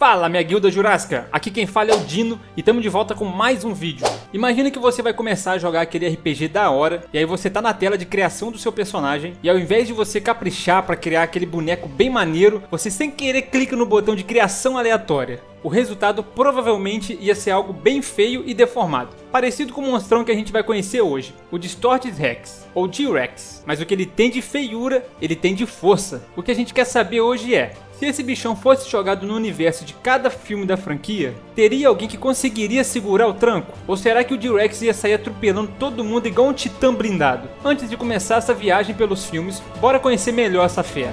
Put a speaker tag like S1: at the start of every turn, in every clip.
S1: Fala, minha guilda jurássica, aqui quem fala é o Dino e estamos de volta com mais um vídeo. Imagina que você vai começar a jogar aquele RPG da hora e aí você tá na tela de criação do seu personagem e ao invés de você caprichar para criar aquele boneco bem maneiro, você sem querer clica no botão de criação aleatória. O resultado provavelmente ia ser algo bem feio e deformado, parecido com o monstrão que a gente vai conhecer hoje, o Distorted Rex, ou T-Rex. Mas o que ele tem de feiura, ele tem de força. O que a gente quer saber hoje é, se esse bichão fosse jogado no universo de cada filme da franquia, teria alguém que conseguiria segurar o tranco? Ou será que o T-Rex ia sair atropelando todo mundo igual um titã blindado? Antes de começar essa viagem pelos filmes, bora conhecer melhor essa fera.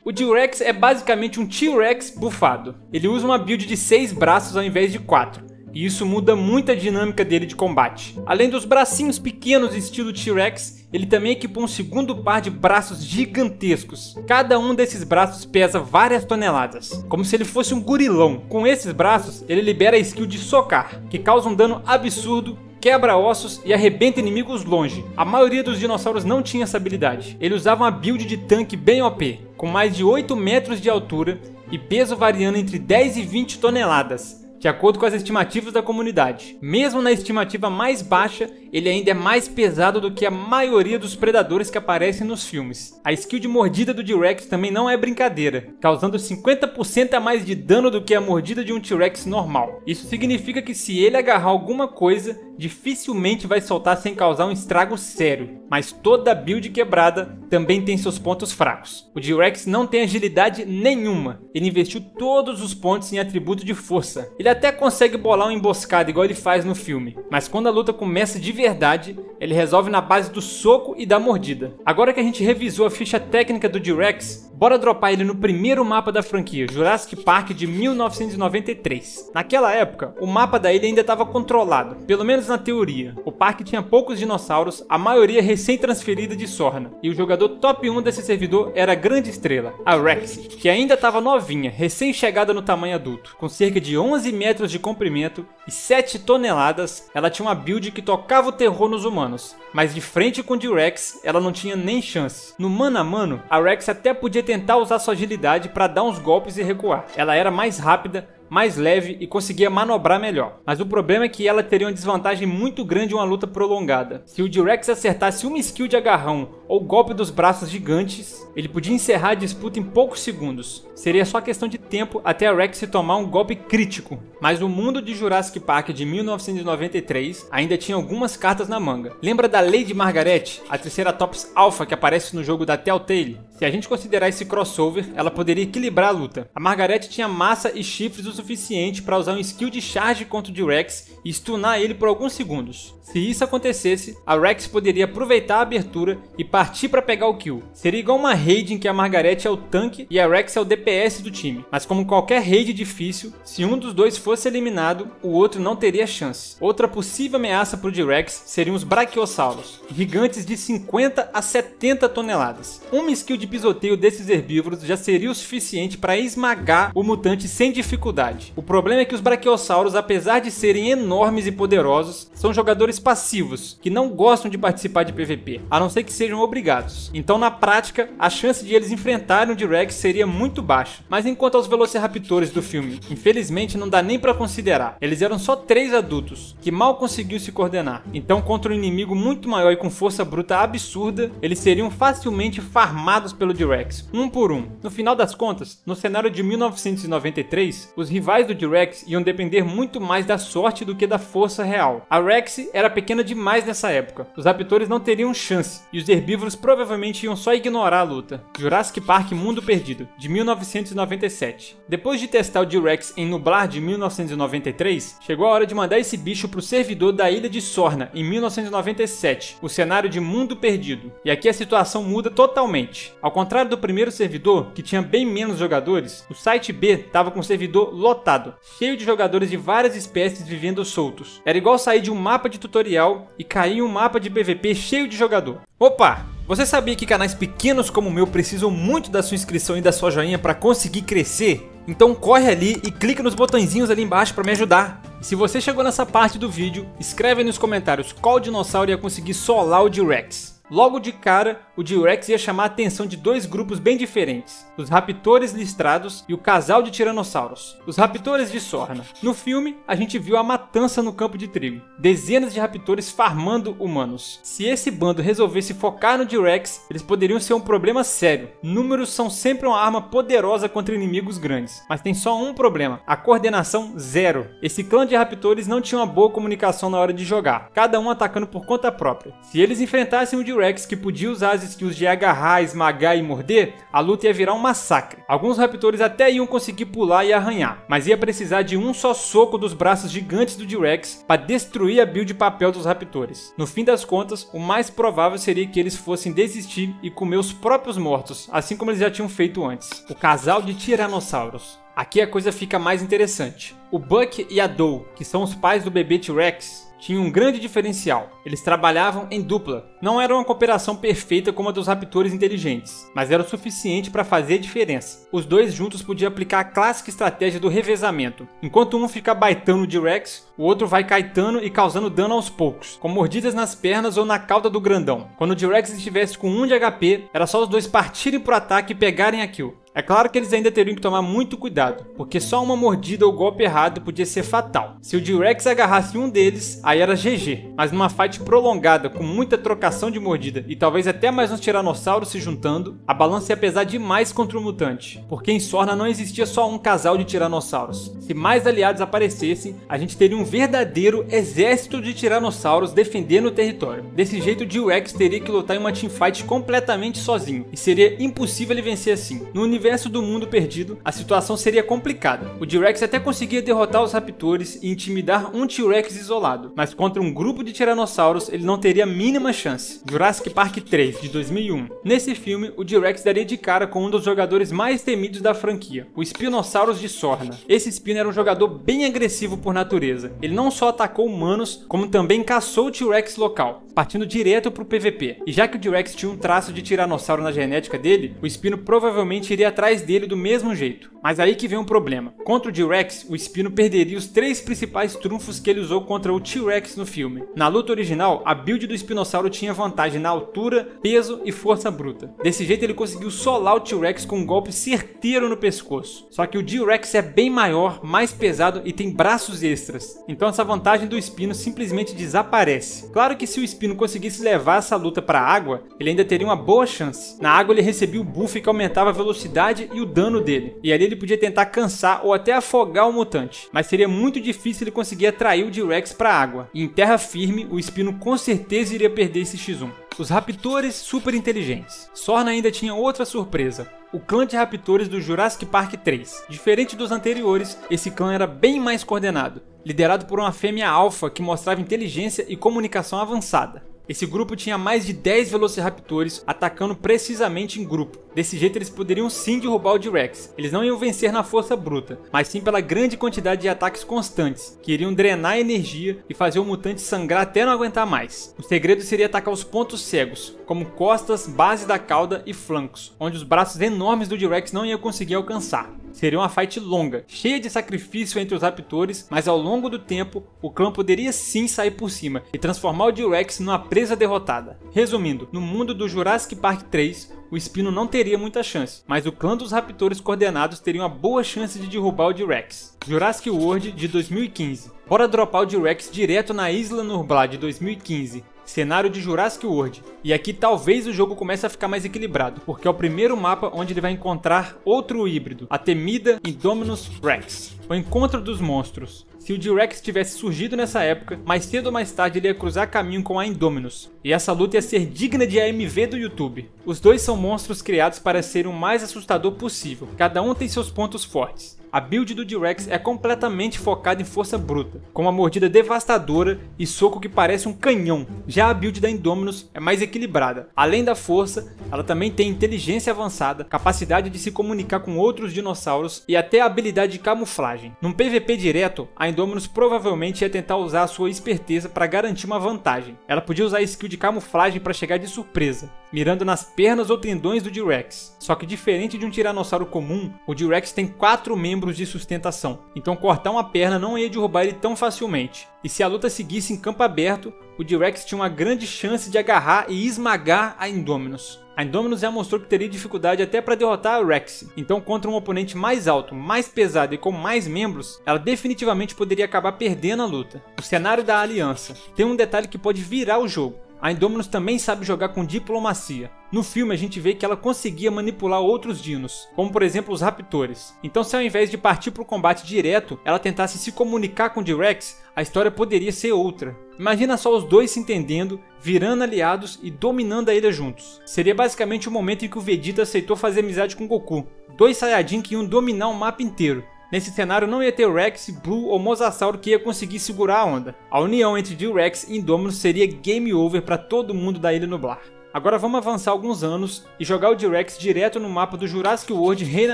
S1: O T-Rex é basicamente um T-Rex bufado. Ele usa uma build de 6 braços ao invés de 4. E isso muda muito a dinâmica dele de combate. Além dos bracinhos pequenos estilo T-Rex, ele também equipou um segundo par de braços gigantescos. Cada um desses braços pesa várias toneladas, como se ele fosse um gorilão. Com esses braços, ele libera a skill de socar, que causa um dano absurdo, quebra ossos e arrebenta inimigos longe. A maioria dos dinossauros não tinha essa habilidade. Ele usava uma build de tanque bem OP, com mais de 8 metros de altura e peso variando entre 10 e 20 toneladas. De acordo com as estimativas da comunidade. Mesmo na estimativa mais baixa, ele ainda é mais pesado do que a maioria dos predadores que aparecem nos filmes. A skill de mordida do T-Rex também não é brincadeira, causando 50% a mais de dano do que a mordida de um T-Rex normal. Isso significa que se ele agarrar alguma coisa, dificilmente vai soltar sem causar um estrago sério. Mas toda build quebrada também tem seus pontos fracos. O T-Rex não tem agilidade nenhuma. Ele investiu todos os pontos em atributo de força. Ele até consegue bolar uma emboscada igual ele faz no filme, mas quando a luta começa de verdade, ele resolve na base do soco e da mordida. Agora que a gente revisou a ficha técnica do T-Rex, bora dropar ele no primeiro mapa da franquia, Jurassic Park de 1993. Naquela época, o mapa da ilha ainda estava controlado, pelo menos na teoria. O parque tinha poucos dinossauros, a maioria recém-transferida de Sorna, e o jogador top 1 desse servidor era a grande estrela, a Rexy, que ainda estava novinha, recém-chegada no tamanho adulto. Com cerca de 11 metros de comprimento e 7 toneladas, ela tinha uma build que tocava o terror nos humanos, mas de frente com o T-Rex, ela não tinha nem chance. No mano a mano, a Rex até podia tentar usar sua agilidade para dar uns golpes e recuar. Ela era mais rápida, mais leve e conseguia manobrar melhor. Mas o problema é que ela teria uma desvantagem muito grande em uma luta prolongada. Se o T-Rex acertasse uma skill de agarrão ou golpe dos braços gigantes, ele podia encerrar a disputa em poucos segundos. Seria só questão de tempo até a Rex tomar um golpe crítico. Mas o mundo de Jurassic Park de 1993 ainda tinha algumas cartas na manga. Lembra da Lady Margaret, a Triceratops Alpha que aparece no jogo da Telltale? Se a gente considerar esse crossover, ela poderia equilibrar a luta. A Margaret tinha massa e chifres o suficiente para usar um skill de charge contra o T-Rex e stunar ele por alguns segundos. Se isso acontecesse, a Rex poderia aproveitar a abertura e partir para pegar o kill. Seria igual uma raid em que a Margaret é o tanque e a Rex é o DPS do time. Mas como qualquer raid difícil, se um dos dois fosse eliminado, o outro não teria chance. Outra possível ameaça para o T-Rex seriam os Brachiosaurus, gigantes de 50 a 70 toneladas. Uma skill de pisoteio desses herbívoros já seria o suficiente para esmagar o mutante sem dificuldade. O problema é que os Brachiosaurus, apesar de serem enormes e poderosos, são jogadores passivos, que não gostam de participar de PVP, a não ser que sejam obrigados. Então na prática, a chance de eles enfrentarem o T-Rex seria muito baixa. Mas enquanto aos Velociraptors do filme, infelizmente não dá nem para considerar. Eles eram só 3 adultos, que mal conseguiu se coordenar. Então contra um inimigo muito maior e com força bruta absurda, eles seriam facilmente farmados pelo T-Rex, um por um. No final das contas, no cenário de 1993, os rivais do T-Rex iam depender muito mais da sorte do que da força real. A Rexy era pequena demais nessa época, os raptores não teriam chance, e os herbívoros provavelmente iam só ignorar a luta. Jurassic Park Mundo Perdido, de 1997. Depois de testar o T-Rex em Nublar de 1993, chegou a hora de mandar esse bicho pro servidor da Ilha de Sorna, em 1997, o cenário de Mundo Perdido. E aqui a situação muda totalmente. Ao contrário do primeiro servidor, que tinha bem menos jogadores, o site B estava com o servidor lotado, cheio de jogadores de várias espécies vivendo soltos. Era igual sair de um mapa de tutorial e cair em um mapa de PVP cheio de jogador. Opa! Você sabia que canais pequenos como o meu precisam muito da sua inscrição e da sua joinha para conseguir crescer? Então corre ali e clica nos botõezinhos ali embaixo para me ajudar. E se você chegou nessa parte do vídeo, escreve aí nos comentários qual dinossauro ia conseguir solar o T-Rex. Logo de cara, o T-Rex ia chamar a atenção de dois grupos bem diferentes, os raptores listrados e o casal de tiranossauros, os raptores de Sorna. No filme, a gente viu a matança no campo de trigo, dezenas de raptores farmando humanos. Se esse bando resolvesse focar no T-Rex, eles poderiam ser um problema sério. Números são sempre uma arma poderosa contra inimigos grandes, mas tem só um problema: a coordenação zero. Esse clã de raptores não tinha uma boa comunicação na hora de jogar, cada um atacando por conta própria. Se eles enfrentassem o T-Rex, que podia usar as skills de agarrar, esmagar e morder, a luta ia virar um massacre. Alguns raptores até iam conseguir pular e arranhar, mas ia precisar de um só soco dos braços gigantes do T-Rex para destruir a build de papel dos raptores. No fim das contas, o mais provável seria que eles fossem desistir e comer os próprios mortos, assim como eles já tinham feito antes. O casal de tiranossauros. Aqui a coisa fica mais interessante. O Buck e a Doe, que são os pais do bebê T-Rex, tinham um grande diferencial: eles trabalhavam em dupla. Não era uma cooperação perfeita como a dos raptores inteligentes, mas era o suficiente para fazer a diferença. Os dois juntos podiam aplicar a clássica estratégia do revezamento. Enquanto um fica baitando o T-Rex, o outro vai caetando e causando dano aos poucos, com mordidas nas pernas ou na cauda do grandão. Quando o T-Rex estivesse com 1 de HP, era só os dois partirem pro ataque e pegarem a kill. É claro que eles ainda teriam que tomar muito cuidado, porque só uma mordida ou golpe errado podia ser fatal. Se o T-Rex agarrasse um deles, aí era GG, mas numa fight prolongada, com muita trocação de mordida e talvez até mais uns tiranossauros se juntando, a balança ia pesar demais contra o mutante, porque em Sorna não existia só um casal de tiranossauros. Se mais aliados aparecessem, a gente teria um verdadeiro exército de tiranossauros defendendo o território. Desse jeito, o T-Rex teria que lutar em uma teamfight completamente sozinho, e seria impossível ele vencer assim. No universo do mundo perdido, a situação seria complicada. O T-Rex até conseguia derrotar os raptores e intimidar um T-Rex isolado, mas contra um grupo de tiranossauros ele não teria a mínima chance. Jurassic Park 3, de 2001. Nesse filme, o T-Rex daria de cara com um dos jogadores mais temidos da franquia, o Spinosaurus de Sorna. Esse Spino era um jogador bem agressivo por natureza. Ele não só atacou humanos, como também caçou o T-Rex local, partindo direto pro PVP. E já que o T-Rex tinha um traço de tiranossauro na genética dele, o Spino provavelmente iria atrás dele do mesmo jeito. Mas aí que vem um problema. Contra o T-Rex, o Spino perderia os 3 principais trunfos que ele usou contra o T-Rex no filme. Na luta original, a build do Espinossauro tinha vantagem na altura, peso e força bruta. Desse jeito ele conseguiu solar o T-Rex com um golpe certeiro no pescoço. Só que o T-Rex é bem maior, mais pesado e tem braços extras. Então essa vantagem do Spino simplesmente desaparece. Claro que se o Spino conseguisse levar essa luta para a água, ele ainda teria uma boa chance. Na água ele recebia o buff que aumentava a velocidade e o dano dele, e ali ele podia tentar cansar ou até afogar o mutante, mas seria muito difícil ele conseguir atrair o T-Rex para a água. E em terra firme, o Spino com certeza iria perder esse X1. Os raptores super inteligentes. Sorna ainda tinha outra surpresa: o clã de raptores do Jurassic Park 3. Diferente dos anteriores, esse clã era bem mais coordenado, liderado por uma fêmea alfa que mostrava inteligência e comunicação avançada. Esse grupo tinha mais de 10 Velociraptors atacando precisamente em grupo. Desse jeito eles poderiam sim derrubar o T-Rex. Eles não iam vencer na força bruta, mas sim pela grande quantidade de ataques constantes, que iriam drenar a energia e fazer o mutante sangrar até não aguentar mais. O segredo seria atacar os pontos cegos, como costas, base da cauda e flancos, onde os braços enormes do T-Rex não iam conseguir alcançar. Seria uma fight longa, cheia de sacrifício entre os raptores, mas ao longo do tempo, o clã poderia sim sair por cima e transformar o T-Rex numa presa derrotada. Resumindo, no mundo do Jurassic Park 3, o Spino não teria muita chance, mas o clã dos raptores coordenados teria uma boa chance de derrubar o T-Rex. Jurassic World de 2015. Bora dropar o T-Rex direto na Isla Nublar de 2015. Cenário de Jurassic World. E aqui talvez o jogo comece a ficar mais equilibrado, porque é o primeiro mapa onde ele vai encontrar outro híbrido, a temida Indominus Rex, o encontro dos monstros. Se o T-Rex tivesse surgido nessa época, mais cedo ou mais tarde ele ia cruzar caminho com a Indominus, e essa luta ia ser digna de AMV do YouTube. Os dois são monstros criados para serem o mais assustador possível, cada um tem seus pontos fortes. A build do T-Rex é completamente focada em força bruta, com uma mordida devastadora e soco que parece um canhão. Já a build da Indominus é mais equilibrada. Além da força, ela também tem inteligência avançada, capacidade de se comunicar com outros dinossauros e até a habilidade de camuflagem. Num PVP direto, a Indominus provavelmente ia tentar usar a sua esperteza para garantir uma vantagem. Ela podia usar a skill de camuflagem para chegar de surpresa, mirando nas pernas ou tendões do T-Rex. Só que diferente de um tiranossauro comum, o T-Rex tem 4 membros membros de sustentação, então cortar uma perna não ia derrubar ele tão facilmente. E se a luta seguisse em campo aberto, o T-Rex tinha uma grande chance de agarrar e esmagar a Indominus. A Indominus já mostrou que teria dificuldade até para derrotar a Rex, então contra um oponente mais alto, mais pesado e com mais membros, ela definitivamente poderia acabar perdendo a luta. O cenário da aliança tem um detalhe que pode virar o jogo. A Indominus também sabe jogar com diplomacia. No filme a gente vê que ela conseguia manipular outros dinos, como por exemplo os raptores. Então se ao invés de partir para o combate direto, ela tentasse se comunicar com o T-Rex, a história poderia ser outra. Imagina só os dois se entendendo, virando aliados e dominando a ilha juntos. Seria basicamente o momento em que o Vegeta aceitou fazer amizade com Goku. Dois Saiyajin que iam dominar o mapa inteiro. Nesse cenário não ia ter Rex, Blue ou Mosasauro que ia conseguir segurar a onda. A união entre T-Rex e Indominus seria game over para todo mundo da Ilha Nublar. Agora vamos avançar alguns anos e jogar o T-Rex direto no mapa do Jurassic World Reino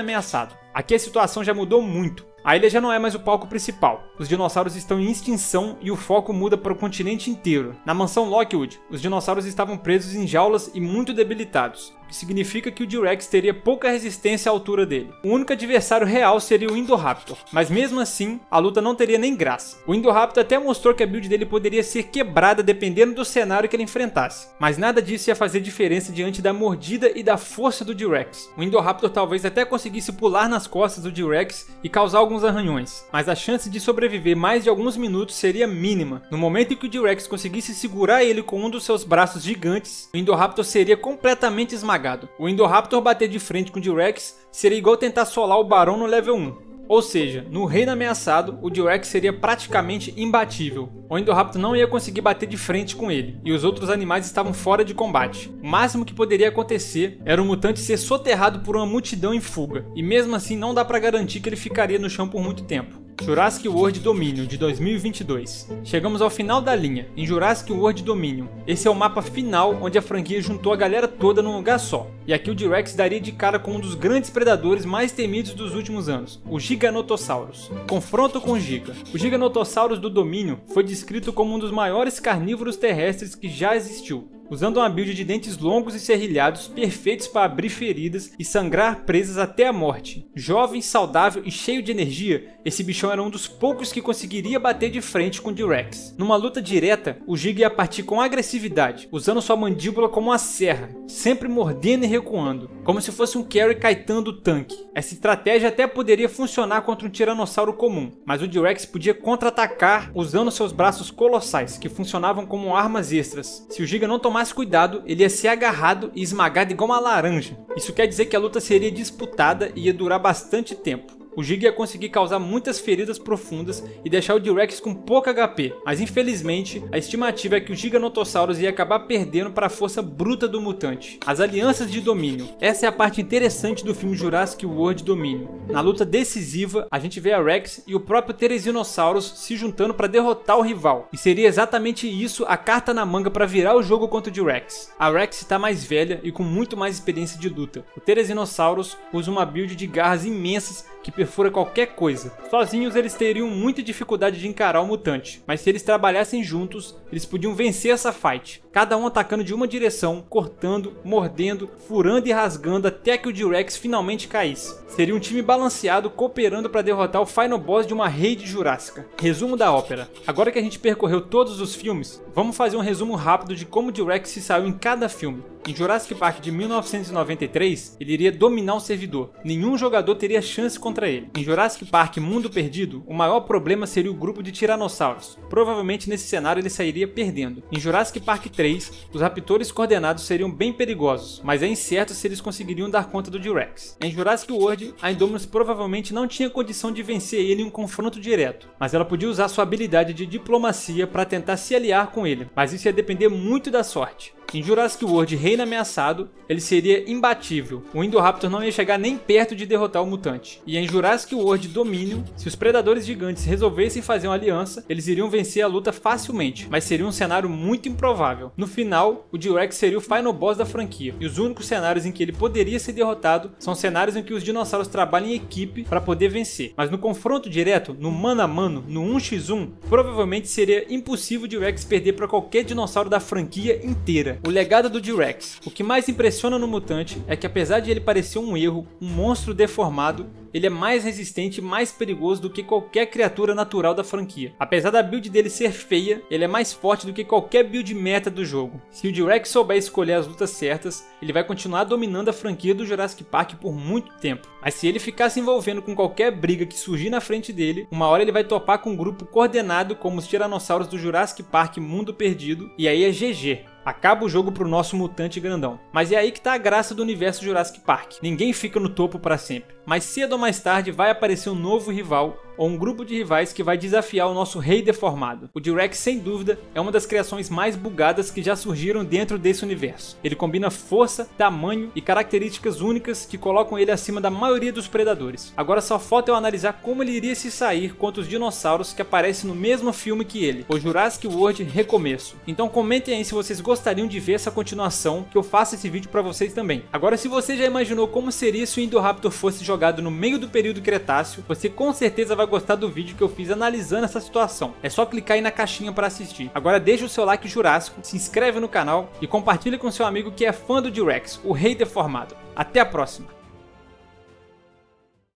S1: Ameaçado. Aqui a situação já mudou muito. A ilha já não é mais o palco principal, os dinossauros estão em extinção e o foco muda para o continente inteiro. Na mansão Lockwood, os dinossauros estavam presos em jaulas e muito debilitados, o que significa que o T-Rex teria pouca resistência à altura dele. O único adversário real seria o Indoraptor, mas mesmo assim, a luta não teria nem graça. O Indoraptor até mostrou que a build dele poderia ser quebrada dependendo do cenário que ele enfrentasse, mas nada disso ia fazer diferença diante da mordida e da força do T-Rex. O Indoraptor talvez até conseguisse pular nas costas do T-Rex e causar alguns arranhões, mas a chance de sobreviver mais de alguns minutos seria mínima. No momento em que o T-Rex conseguisse segurar ele com um dos seus braços gigantes, o Indoraptor seria completamente esmagado. O Indoraptor bater de frente com o T-Rex seria igual tentar solar o Barão no level 1. Ou seja, no Reino Ameaçado, o T-Rex seria praticamente imbatível. O Indoraptor não ia conseguir bater de frente com ele, e os outros animais estavam fora de combate. O máximo que poderia acontecer era o mutante ser soterrado por uma multidão em fuga, e mesmo assim não dá pra garantir que ele ficaria no chão por muito tempo. Jurassic World Dominion de 2022. Chegamos ao final da linha, em Jurassic World Dominion. Esse é o mapa final onde a franquia juntou a galera toda num lugar só. E aqui o T-Rex daria de cara com um dos grandes predadores mais temidos dos últimos anos, o Giganotosaurus. Confronto com o Giga. O Giganotosaurus do Dominion foi descrito como um dos maiores carnívoros terrestres que já existiu, usando uma build de dentes longos e serrilhados perfeitos para abrir feridas e sangrar presas até a morte. Jovem, saudável e cheio de energia, esse bichão era um dos poucos que conseguiria bater de frente com o T-Rex. Numa luta direta, o Giga ia partir com agressividade, usando sua mandíbula como uma serra, sempre mordendo e recuando, como se fosse um Carry caetando o tanque. Essa estratégia até poderia funcionar contra um tiranossauro comum, mas o T-Rex podia contra-atacar usando seus braços colossais, que funcionavam como armas extras. Se o Giga não tomasse cuidado, ele ia ser agarrado e esmagado igual uma laranja. Isso quer dizer que a luta seria disputada e ia durar bastante tempo. O Giga ia conseguir causar muitas feridas profundas e deixar o T-Rex com pouco HP, mas infelizmente a estimativa é que o Giganotosaurus ia acabar perdendo para a força bruta do mutante. As alianças de domínio. Essa é a parte interessante do filme Jurassic World Dominion. Na luta decisiva, a gente vê a Rex e o próprio Therizinosaurus se juntando para derrotar o rival, e seria exatamente isso a carta na manga para virar o jogo contra o T-Rex. A Rex está mais velha e com muito mais experiência de luta. O Therizinosaurus usa uma build de garras imensas que perfura qualquer coisa. Sozinhos eles teriam muita dificuldade de encarar o mutante, mas se eles trabalhassem juntos, eles podiam vencer essa fight, cada um atacando de uma direção, cortando, mordendo, furando e rasgando até que o T-Rex finalmente caísse. Seria um time balanceado cooperando para derrotar o final boss de uma raid jurássica. Resumo da ópera. Agora que a gente percorreu todos os filmes, vamos fazer um resumo rápido de como o T-Rex se saiu em cada filme. Em Jurassic Park de 1993, ele iria dominar o servidor. Nenhum jogador teria chance contra ele. Em Jurassic Park Mundo Perdido, o maior problema seria o grupo de tiranossauros. Provavelmente nesse cenário ele sairia perdendo. Em Jurassic Park 3, os raptores coordenados seriam bem perigosos, mas é incerto se eles conseguiriam dar conta do T-Rex. Em Jurassic World, a Indominus provavelmente não tinha condição de vencer ele em um confronto direto, mas ela podia usar sua habilidade de diplomacia para tentar se aliar com ele, mas isso ia depender muito da sorte. Em Jurassic World Reino Ameaçado, ele seria imbatível. O Indoraptor não ia chegar nem perto de derrotar o mutante. E em Jurassic World Dominion, se os predadores gigantes resolvessem fazer uma aliança, eles iriam vencer a luta facilmente, mas seria um cenário muito improvável. No final, o T-Rex seria o final boss da franquia, e os únicos cenários em que ele poderia ser derrotado são cenários em que os dinossauros trabalham em equipe para poder vencer. Mas no confronto direto, no mano a mano, no 1x1, provavelmente seria impossível o T-Rex perder para qualquer dinossauro da franquia inteira. é o legado do T-Rex. O que mais impressiona no mutante é que, apesar de ele parecer um erro, um monstro deformado, ele é mais resistente e mais perigoso do que qualquer criatura natural da franquia. Apesar da build dele ser feia, ele é mais forte do que qualquer build meta do jogo. Se o T-Rex souber escolher as lutas certas, ele vai continuar dominando a franquia do Jurassic Park por muito tempo. Mas se ele ficar se envolvendo com qualquer briga que surgir na frente dele, uma hora ele vai topar com um grupo coordenado como os tiranossauros do Jurassic Park Mundo Perdido, e aí é GG. Acaba o jogo pro nosso mutante grandão. Mas é aí que tá a graça do universo Jurassic Park. Ninguém fica no topo para sempre. Mais cedo ou mais tarde vai aparecer um novo rival ou um grupo de rivais que vai desafiar o nosso rei deformado. O T-Rex, sem dúvida, é uma das criações mais bugadas que já surgiram dentro desse universo. Ele combina força, tamanho e características únicas que colocam ele acima da maioria dos predadores. Agora só falta eu analisar como ele iria se sair contra os dinossauros que aparecem no mesmo filme que ele, o Jurassic World Recomeço. Então comentem aí se vocês gostariam de ver essa continuação, que eu faço esse vídeo pra vocês também. Agora, se você já imaginou como seria se o Indoraptor fosse jogado no meio do período Cretáceo, você com certeza vai gostar do vídeo que eu fiz analisando essa situação. É só clicar aí na caixinha para assistir. Agora deixa o seu like jurássico, se inscreve no canal e compartilha com seu amigo que é fã do T-Rex, o rei deformado. Até a próxima!